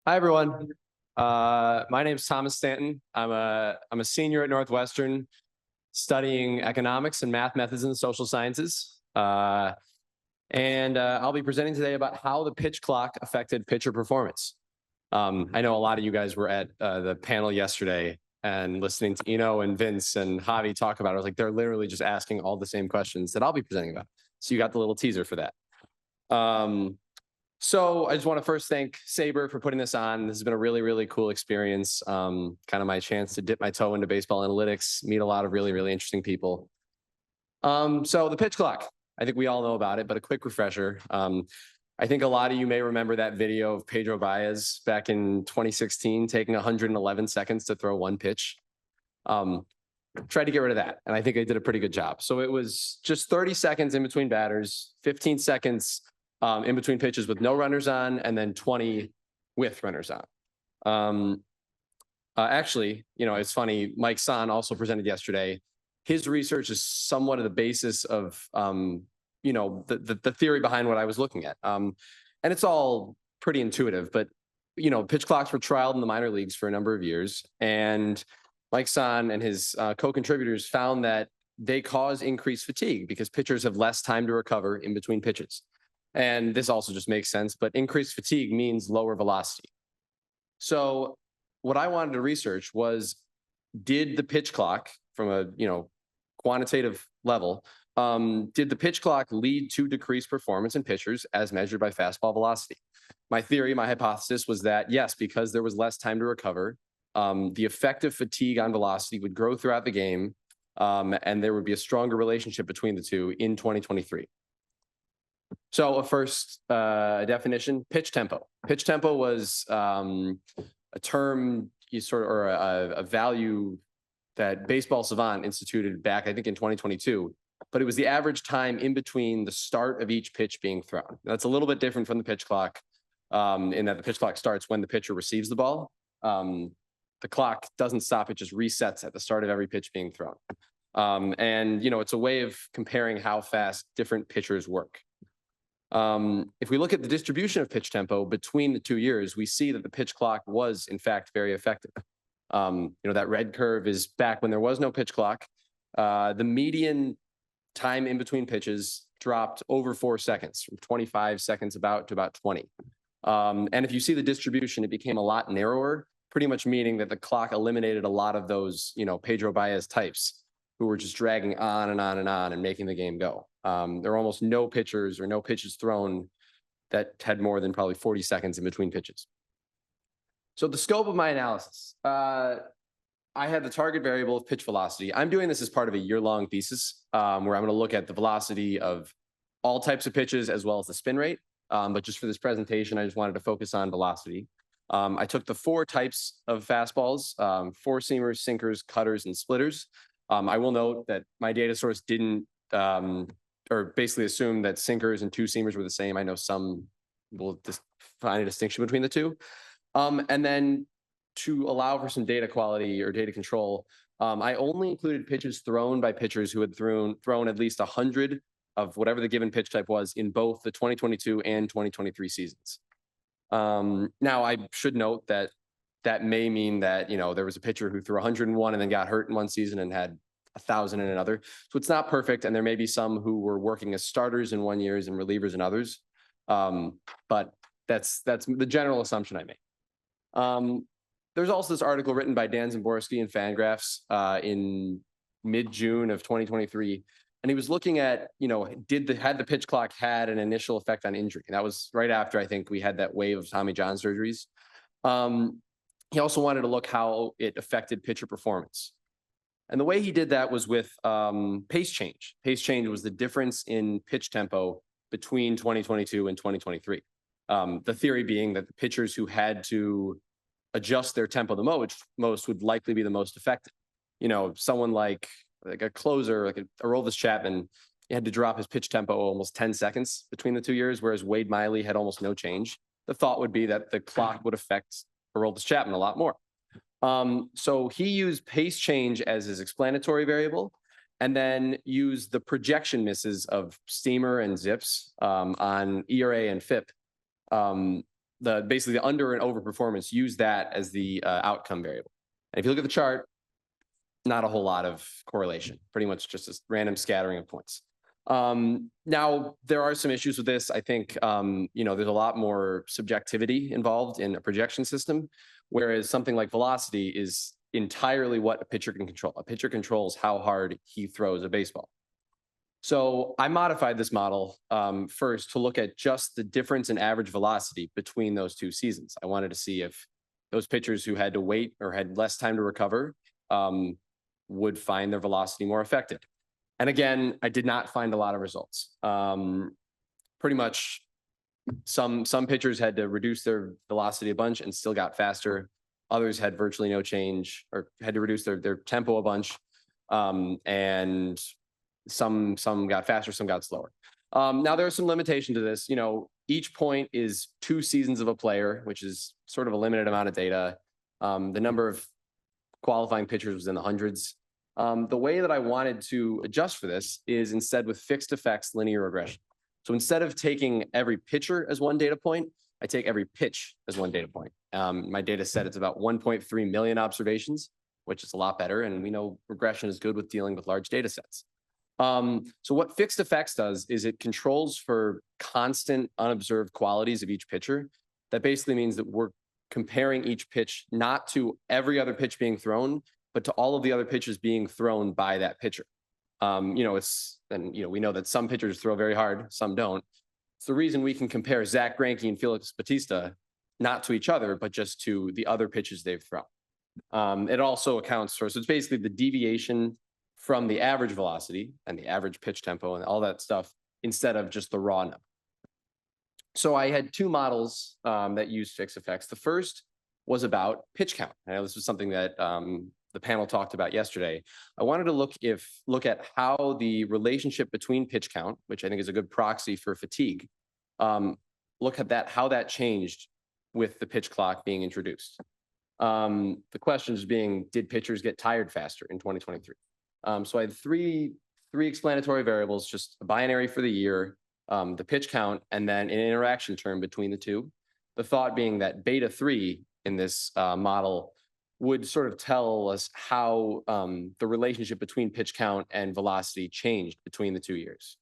Hi, everyone. My name is Thomas Stanton. I'm a senior at Northwestern studying economics and math methods in the social sciences. And I'll be presenting today about how the pitch clock affected pitcher performance. I know a lot of you guys were at the panel yesterday and listening to Eno and Vince and Javi talk about it. I was like, they're literally just asking all the same questions that I'll be presenting about. So you got the little teaser for that. So I just want to first thank SABR for putting this on. This has been a really, really cool experience. Kind of my chance to dip my toe into baseball analytics, meet a lot of really, really interesting people. So the pitch clock, I think we all know about it, but a quick refresher. I think a lot of you may remember that video of Pedro Baez back in 2016, taking 111 seconds to throw one pitch. Tried to get rid of that, and I think I did a pretty good job. So it was just 30 seconds in between batters, 15 seconds in between pitches with no runners on, and then 20 with runners on. Actually, it's funny. Mike San also presented yesterday. His research is somewhat of the basis of, the theory behind what I was looking at. And it's all pretty intuitive, but, pitch clocks were trialed in the minor leagues for a number of years. And Mike San and his co-contributors found that they cause increased fatigue because pitchers have less time to recover in between pitches. And this also just makes sense, but increased fatigue means lower velocity. So what I wanted to research was, did the pitch clock from a, quantitative level, did the pitch clock lead to decreased performance in pitchers as measured by fastball velocity? My theory, my hypothesis was that yes, because there was less time to recover, the effective fatigue on velocity would grow throughout the game, and there would be a stronger relationship between the two in 2023. So a first definition, pitch tempo. Pitch tempo was a term or a value that Baseball Savant instituted back, I think, in 2022. But it was the average time in between the start of each pitch being thrown. That's a little bit different from the pitch clock in that the pitch clock starts when the pitcher receives the ball. The clock doesn't stop, it just resets at the start of every pitch being thrown. And it's a way of comparing how fast different pitchers work. If we look at the distribution of pitch tempo between the 2 years, we see that the pitch clock was, in fact, very effective. That red curve is back when there was no pitch clock. The median time in between pitches dropped over 4 seconds, from 25 seconds to about 20. And if you see the distribution, it became a lot narrower, pretty much meaning that the clock eliminated a lot of those, Pedro Baez types who were just dragging on and on and on and making the game go. There were almost no pitchers or no pitches thrown that had more than probably 40 seconds in between pitches. So the scope of my analysis, I had the target variable of pitch velocity. I'm doing this as part of a year-long thesis where I'm going to look at the velocity of all types of pitches as well as the spin rate. But just for this presentation, I just wanted to focus on velocity. I took the 4 types of fastballs, 4-seamers, sinkers, cutters, and splitters. I will note that my data source didn't, or basically assume that sinkers and 2-seamers were the same. I know some will find a distinction between the two. And then to allow for some data quality or data control, I only included pitches thrown by pitchers who had thrown at least 100 of whatever the given pitch type was in both the 2022 and 2023 seasons. Now, I should note that may mean that, there was a pitcher who threw 101 and then got hurt in one season and had 1,000 in another. So it's not perfect. And there may be some who were working as starters in one year and relievers in others. But that's the general assumption I make. There's also this article written by Dan Zimborski in Fangraphs in mid-June of 2023. And he was looking at, had the pitch clock had an initial effect on injury? And that was right after, I think, we had that wave of Tommy John surgeries. He also wanted to look how it affected pitcher performance. And the way he did that was with pace change. Pace change was the difference in pitch tempo between 2022 and 2023. The theory being that the pitchers who had to adjust their tempo the most would likely be the most effective. Someone like a closer, like a Aroldis Chapman, he had to drop his pitch tempo almost 10 seconds between the 2 years, whereas Wade Miley had almost no change. The thought would be that the clock would affect Aroldis Chapman a lot more. So he used pace change as his explanatory variable, and then used the projection misses of steamer and zips on ERA and FIP basically the under and over performance, use that as the outcome variable. And if you look at the chart, not a whole lot of correlation, pretty much just a random scattering of points. Now, there are some issues with this. I think, there's a lot more subjectivity involved in a projection system, whereas something like velocity is entirely what a pitcher can control. A pitcher controls how hard he throws a baseball. So I modified this model first to look at just the difference in average velocity between those two seasons. I wanted to see if those pitchers who had to wait or had less time to recover would find their velocity more effective. And again, I did not find a lot of results. Pretty much some pitchers had to reduce their velocity a bunch and still got faster. Others had virtually no change or had to reduce their tempo a bunch. And some got faster, some got slower. Now there's some limitation to this. Each point is 2 seasons of a player, which is sort of a limited amount of data. The number of qualifying pitchers was in the hundreds. The way that I wanted to adjust for this is instead with fixed effects linear regression. So instead of taking every pitcher as one data point, I take every pitch as one data point. My data set is about 1.3 million observations, which is a lot better. And we know regression is good with dealing with large data sets. So what fixed effects does is it controls for constant unobserved qualities of each pitcher. That basically means that we're comparing each pitch not to every other pitch being thrown, but to all of the other pitches being thrown by that pitcher. We know that some pitchers throw very hard, some don't. It's the reason we can compare Zach Greinke and Felix Bautista not to each other, but just to the other pitches they've thrown. It also accounts for, so it's basically the deviation from the average velocity and the average pitch tempo and all that stuff instead of just the raw number. So I had 2 models that used fixed effects. The first was about pitch count. I know this was something that the panel talked about yesterday. I wanted to look at how the relationship between pitch count, which I think is a good proxy for fatigue, look at that, how that changed with the pitch clock being introduced. The questions being, did pitchers get tired faster in 2023? So I had three explanatory variables, just a binary for the year, the pitch count, and then an interaction term between the two. The thought being that beta 3 in this model would sort of tell us how the relationship between pitch count and velocity changed between the 2 years.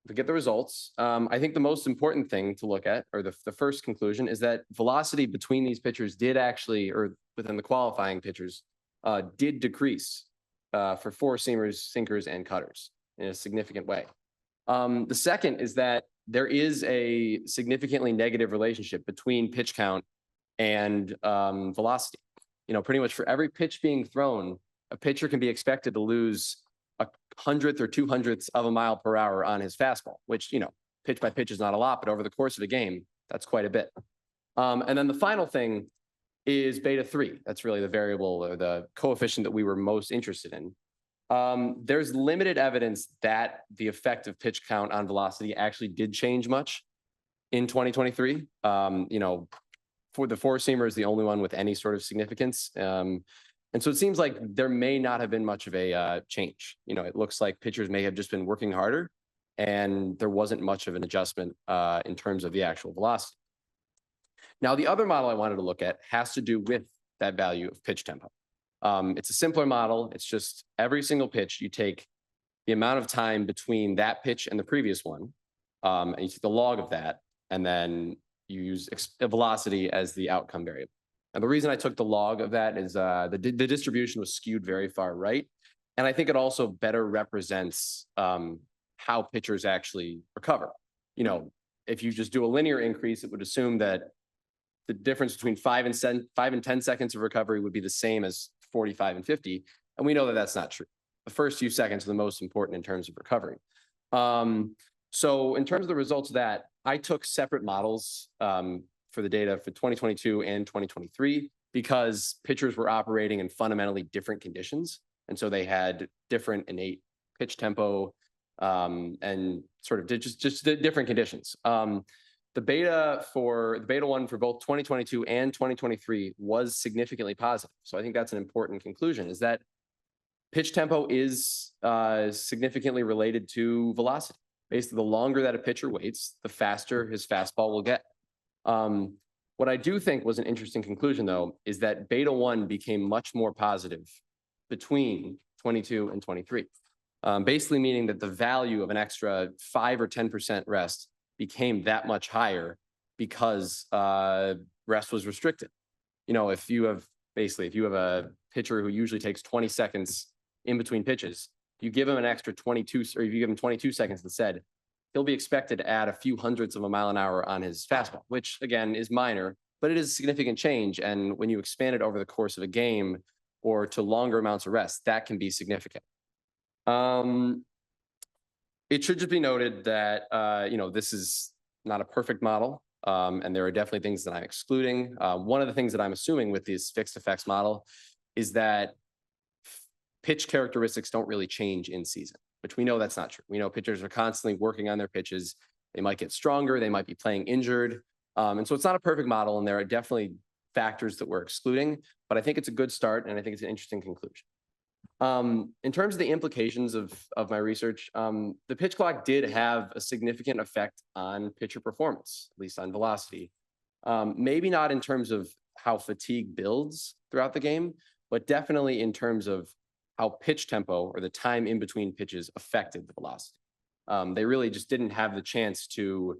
To get the results, I think the most important thing to look at, or the first conclusion, is that velocity between these pitchers did actually, or within the qualifying pitchers, did decrease for 4-seamers, sinkers, and cutters in a significant way. The second is that there is a significantly negative relationship between pitch count and velocity. Pretty much for every pitch being thrown, a pitcher can be expected to lose 100th or 200ths of a mile per hour on his fastball, which, pitch by pitch is not a lot, but over the course of a game, that's quite a bit. And then the final thing is beta 3. That's really the variable or the coefficient that we were most interested in. There's limited evidence that the effect of pitch count on velocity actually did change much in 2023. For the 4-seamer is the only one with any sort of significance. And so it seems like there may not have been much of a change. It looks like pitchers may have just been working harder and there wasn't much of an adjustment in terms of the actual velocity. Now, the other model I wanted to look at has to do with that value of pitch tempo. It's a simpler model. It's just every single pitch, you take the amount of time between that pitch and the previous one, and you take the log of that, and then you use velocity as the outcome variable. And the reason I took the log of that is the distribution was skewed very far right. And I think it also better represents how pitchers actually recover. If you just do a linear increase, it would assume that the difference between 5 and 10 seconds of recovery would be the same as 45 and 50. And we know that that's not true. The first few seconds are the most important in terms of recovery. So in terms of the results of that, I took separate models for the data for 2022 and 2023 because pitchers were operating in fundamentally different conditions. And so they had different innate pitch tempo and sort of just different conditions. The beta 1 for both 2022 and 2023 was significantly positive. So I think that's an important conclusion, is that pitch tempo is significantly related to velocity. Basically, the longer that a pitcher waits, the faster his fastball will get. What I do think was an interesting conclusion, though, is that beta 1 became much more positive between 22 and 23. Basically meaning that the value of an extra 5 or 10% rest became that much higher because rest was restricted. If you have a pitcher who usually takes 20 seconds in between pitches, you give him an extra 22, or if you give him 22 seconds instead, he'll be expected to add a few hundredths of a mile an hour on his fastball, which again is minor, but it is a significant change. And when you expand it over the course of a game or to longer amounts of rest, that can be significant. It should just be noted that this is not a perfect model, and there are definitely things that I'm excluding. One of the things that I'm assuming with this fixed effects model is that pitch characteristics don't really change in season, which we know that's not true. We know pitchers are constantly working on their pitches. They might get stronger. They might be playing injured. And so it's not a perfect model, and there are definitely factors that we're excluding, but I think it's a good start, and I think it's an interesting conclusion. In terms of the implications of my research, the pitch clock did have a significant effect on pitcher performance, at least on velocity. Maybe not in terms of how fatigue builds throughout the game, but definitely in terms of how pitch tempo or the time in between pitches affected the velocity. They really just didn't have the chance to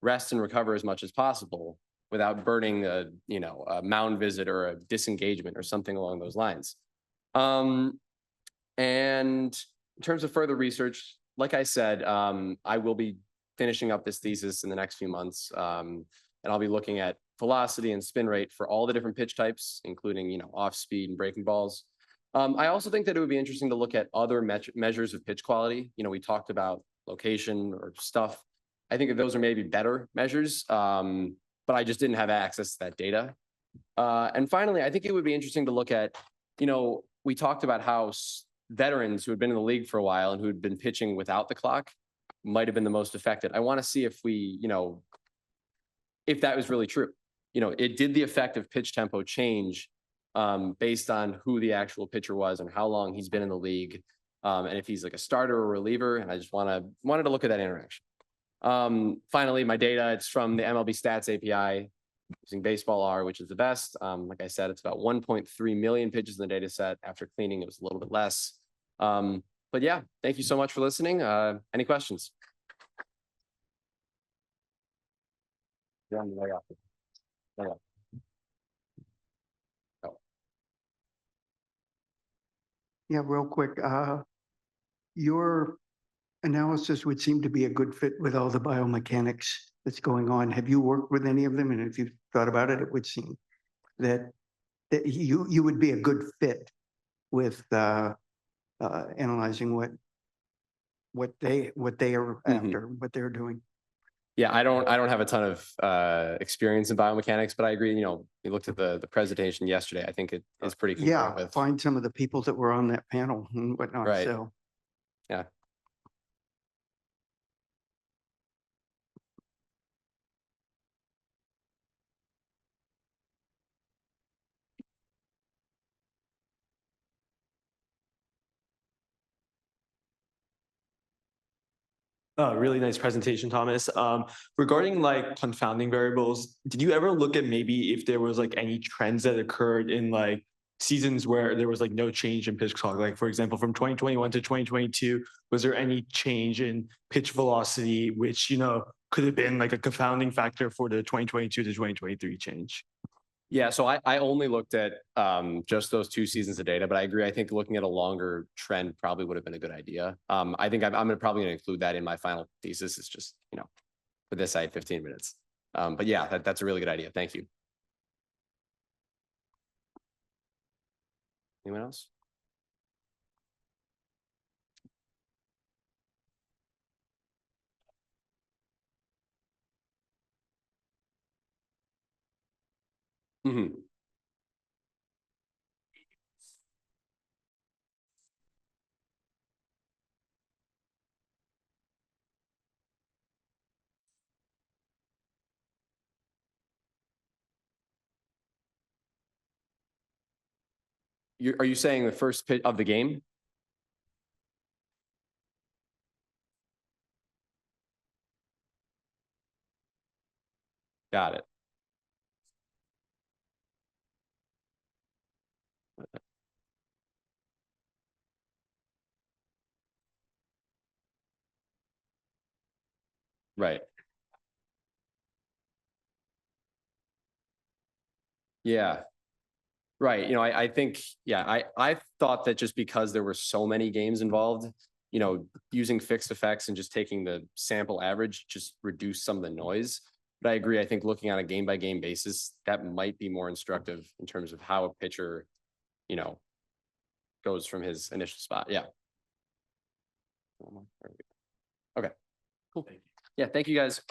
rest and recover as much as possible without burning a mound visit or a disengagement or something along those lines. And in terms of further research, like I said, I will be finishing up this thesis in the next few months, and I'll be looking at velocity and spin rate for all the different pitch types, including off speed and breaking balls. I also think that it would be interesting to look at other measures of pitch quality. We talked about location or stuff. I think that those are maybe better measures, but I just didn't have access to that data. And finally, I think it would be interesting to look at, we talked about how veterans who had been in the league for a while and who had been pitching without the clock might have been the most affected. I want to see if if that was really true. It did the effect of pitch tempo change based on who the actual pitcher was and how long he's been in the league, and if he's like a starter or reliever. And I just wanted to look at that interaction. Finally, my data, it's from the MLB Stats API using Baseball R, which is the best. Like I said, it's about 1.3 million pitches in the data set. After cleaning, it was a little bit less. But yeah, thank you so much for listening. Any questions? Yeah, real quick. Your analysis would seem to be a good fit with all the biomechanics that's going on. Have you worked with any of them? And if you've thought about it, it would seem that you would be a good fit with analyzing what they are after, what they're doing. Yeah, I don't have a ton of experience in biomechanics, but I agree. We looked at the presentation yesterday. I think it is pretty concurrent with. Find some of the people that were on that panel and whatnot. Right. So yeah. Really nice presentation, Thomas. Regarding like confounding variables, did you ever look at maybe if there was like any trends that occurred in like seasons where there was like no change in pitch clock? Like for example, from 2021 to 2022, was there any change in pitch velocity, which could have been like a confounding factor for the 2022 to 2023 change? Yeah, so I only looked at just those 2 seasons of data, but I agree. I think looking at a longer trend probably would have been a good idea. I think I'm probably going to include that in my final thesis. It's just, for this, I had 15 minutes. But yeah, that's a really good idea. Thank you. Anyone else? Mm-hmm. Are you saying the first pitch of the game? Got it. Right. Yeah. Right. I think, yeah, I thought that just because there were so many games involved, using fixed effects and just taking the sample average just reduce some of the noise. But I agree. I think looking on a game by game basis, that might be more instructive in terms of how a pitcher, goes from his initial spot. Yeah. Okay. Cool. Yeah. Thank you guys.